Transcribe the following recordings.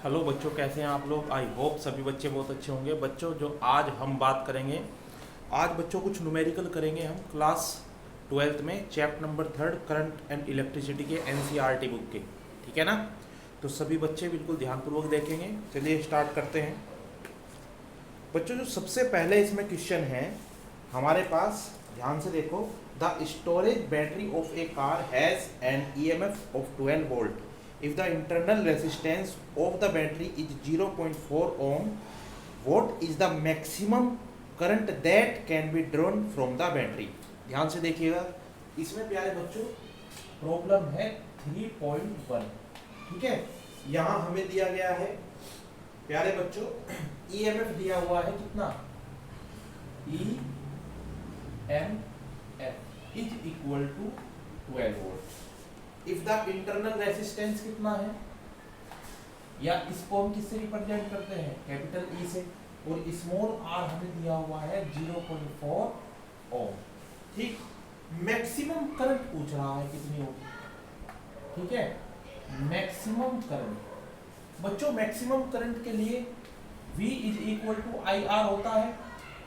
Hello बच्चों, कैसे हैं आप लोग। आई होप सभी बच्चे बहुत अच्छे होंगे। बच्चों, जो आज हम बात करेंगे, आज बच्चों कुछ न्यूमेरिकल करेंगे हम क्लास 12th में chapter number 3 current and electricity के एनसीईआरटी बुक के। ठीक है ना। तो सभी बच्चे बिल्कुल ध्यानपूर्वक देखेंगे। चलिए स्टार्ट करते हैं। बच्चों, जो सबसे पहले इसमें क्वेश्चन है हमारे पास, ध्यान से देखो। The storage battery of A car has an EMF of 12 volt if the internal resistance of the battery is 0.4 ohm. What is the maximum current that can be drawn from the battery? ध्यान से देखिएगा। इसमें प्यारे बच्चों problem है 3.1। ठीक है, यहाँ हमें दिया गया है प्यारे बच्चों EMF दिया हुआ है कितना, EMF is equal to 12 volt. If the internal resistance कितना है, या इसको हम किससे रिप्रेजेंट करते हैं, कैपिटल ई से, और स्मॉल आर हमें दिया हुआ है 0.4 ओम। ठीक, मैक्सिमम करंट पूछ रहा है कितनी होगी। ठीक है, मैक्सिमम करंट। बच्चों, मैक्सिमम करंट के लिए V is equal to I R होता है,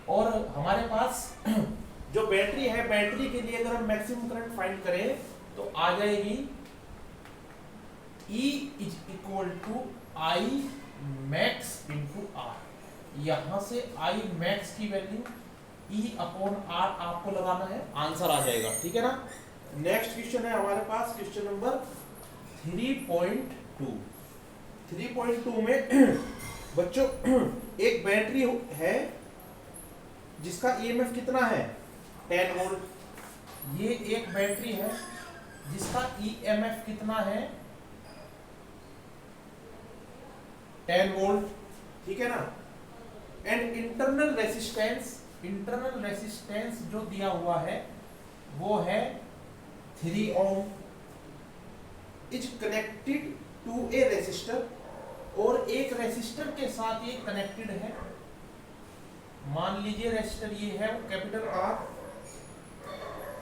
और हमारे पास जो बैटरी है, बैटरी के लिए अगर हम मैक्सिमम करंट फाइंड करें तो आ जाएगी E is equal to I max into R. यहां से आई मैक्स की वैल्यू E अपॉन आर आपको लगाना है, आंसर आ जाएगा। ठीक है ना। नेक्स्ट क्वेश्चन है हमारे पास, क्वेश्चन नंबर 3.2। 3.2 में बच्चों एक बैटरी है जिसका EMF कितना है, 10 वोल्ट। ये एक बैटरी है जिसका EMF कितना है, 10 वोल्ट। ठीक है ना। एंड इंटरनल रेसिस्टेंस जो दिया हुआ है वो है 3 ohm. Is connected to a resistor, और एक रेसिस्टर के साथ ये कनेक्टेड है। मान लीजिए रेसिस्टर ये है capital R।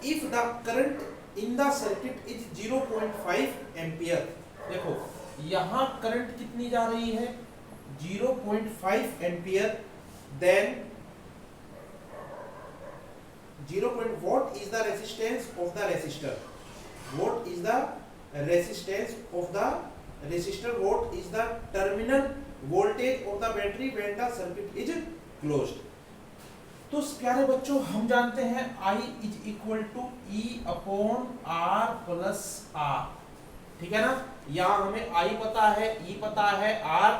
If the current in the circuit is 0.5 ampere. देखो यहां करंट कितनी जा रही है, 0.5 ampere. Then what is the resistance of the resistor? What is the resistance of the resistor? What is the terminal voltage of the battery when the circuit is closed? तो प्यारे बच्चों, हम जानते हैं I is equal to E upon R plus R। ठीक है ना। यहाँ हमें I पता है, E पता है, R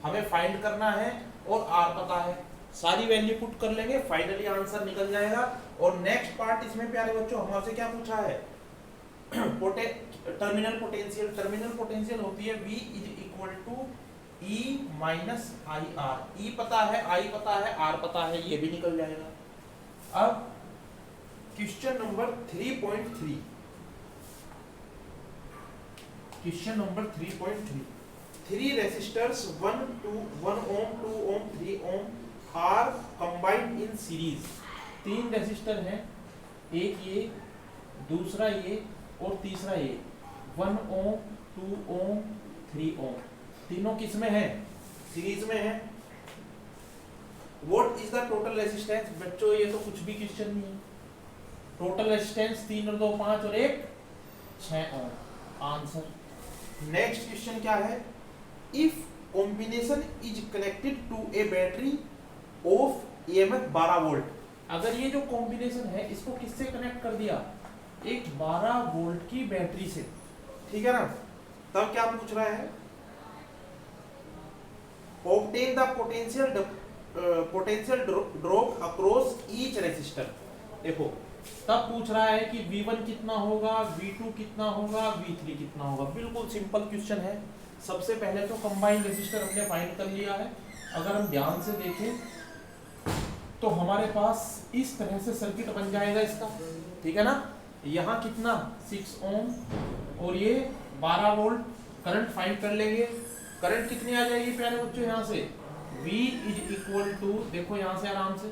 हमें फाइंड करना है, और R पता है। सारी वैल्यू पुट कर लेंगे, फाइनली आंसर निकल जाएगा। और नेक्स्ट पार्ट इसमें प्यारे बच्चों हमसे क्या पूछा है, टर्मिनल पोटेंशियल। टर्मिनल पोटेंशियल होती है V is equal to E minus I R. E पता है, I पता है, R पता है, ये भी निकल जाएगा। अब question number 3.3। Question number 3.3। 3 resistors 1 ohm, 2 ohm, 3 ohm are combined in series. 3 resistor हैं, एक ये, दूसरा ये, और तीसरा ये। 1 ओम, 2 ओम, 3 ओम, तीनों किसमें है, सीरीज में है। What is the total resistance. बच्चों ये तो कुछ भी क्वेश्चन नहीं है। टोटल रेजिस्टेंस 3 और 2 5 और 1 6 ओम, आंसर। नेक्स्ट क्वेश्चन क्या है, if combination is connected to a battery of EMF 12 volt. अगर ये जो कॉम्बिनेशन है इसको किससे कनेक्ट कर दिया, एक 12 वोल्ट की बैटरी से। ठीक है ना। तब क्या पूछ रहा है, obtain the potential drop across each resistor। देखो तब पूछ रहा है कि V1 कितना होगा, V2 कितना होगा, V3 कितना होगा। बिल्कुल सिंपल क्वेश्चन है। सबसे पहले तो कंबाइंड रेसिस्टर हमने फाइंड कर लिया है। अगर हम ध्यान से देखें तो हमारे पास इस तरह से सर्किट बन जाएगा इसका। ठीक है ना। यहाँ कितना 6 ओम, और ये 12 वोल्ट। करंट फाइंड कर लेंगे। करंट कितनी आ जाएगी प्यारे बच्चों, यहाँ से V इज इक्वल टू, देखो यहाँ से आराम से,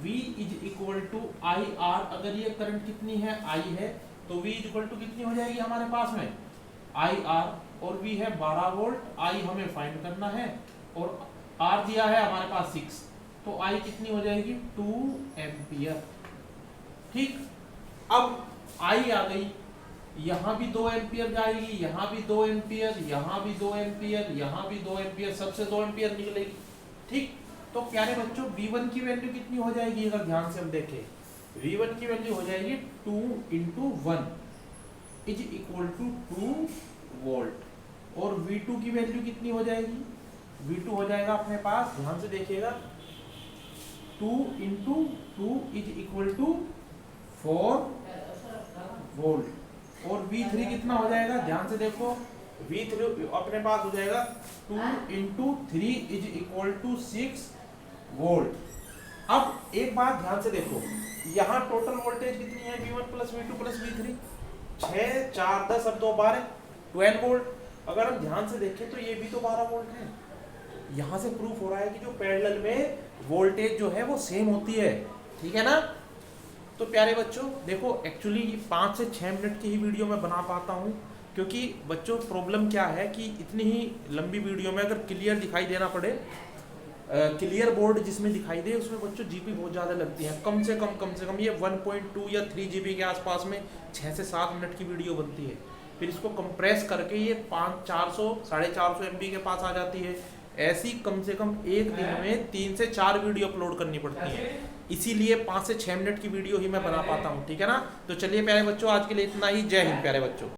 V is equal to I R. अगर ये करंट कितनी है, I है, तो V इज इक्वल टू कितनी हो जाएगी हमारे पास में, आई आर। और V है 12 वोल्ट, I हमें फाइंड करना है और R दिया है हमारे पास 6, तो I कितनी हो जाएगी 2 एम्पियर। ठीक, अब I आ गई, यहाँ भी 2 एम्पियर जाएगी, यहाँ भी 2 एम्पियर, यहाँ भी 2 एम्पियर, यहाँ भी 2 एम्पियर, सबसे 2 एम्पियर निकलेगी। ठीक, तो प्यारे बच्चों V1 की वैल्यू कितनी हो जाएगी, अगर ध्यान से हम देखें V1 की वैल्यू हो जाएगी 2 × 1 इज इक्वल टू 2 वोल्ट। और V2 की वैल्यू कितनी हो जाएगी, V2 हो जाएगा अपने पास, ध्यान से देखिएगा, 2 × 2 इज इक्वल टू 4 वोल्ट। और V3 कितना हो जाएगा, ध्यान से देखो, V3 अपने पास हो जाएगा 2 × 3 इज इक्वल टू 6 वोल्ट। अब एक बात ध्यान से देखो, यहाँ टोटल वोल्टेज कितनी है, V1 + V2 + V3, 6 4 10 और 2 12 12 वोल्ट। अगर हम ध्यान से देखें तो ये भी तो 12 वोल्ट है। यहाँ से प्रूफ हो रहा है कि जो पैरेलल में वोल्टेज जो है वो सेम होती है। ठीक है ना। तो प्यारे बच्चों देखो, एक्चुअली 5 से 6 मिनट की ही वीडियो मैं बना पाता हूँ, क्योंकि बच्चों प्रॉब्लम क्या है कि इतनी ही लंबी वीडियो में अगर क्लियर दिखाई देना पड़े, क्लियर बोर्ड जिसमें दिखाई दे, उसमें बच्चों जीबी बहुत ज़्यादा लगती है। कम से कम ये 1.2 या 3 GB के आसपास में 6 से 7 मिनट की वीडियो बनती है। फिर इसको कंप्रेस करके ये 400 450 MB के पास आ जाती है। ऐसी कम से कम एक दिन में 3 से 4 वीडियो अपलोड करनी पड़ती है, इसीलिए 5 से 6 मिनट की वीडियो ही मैं बना पाता हूँ। ठीक है ना। तो चलिए प्यारे बच्चों, आज के लिए इतना ही। जय हिंद प्यारे बच्चों।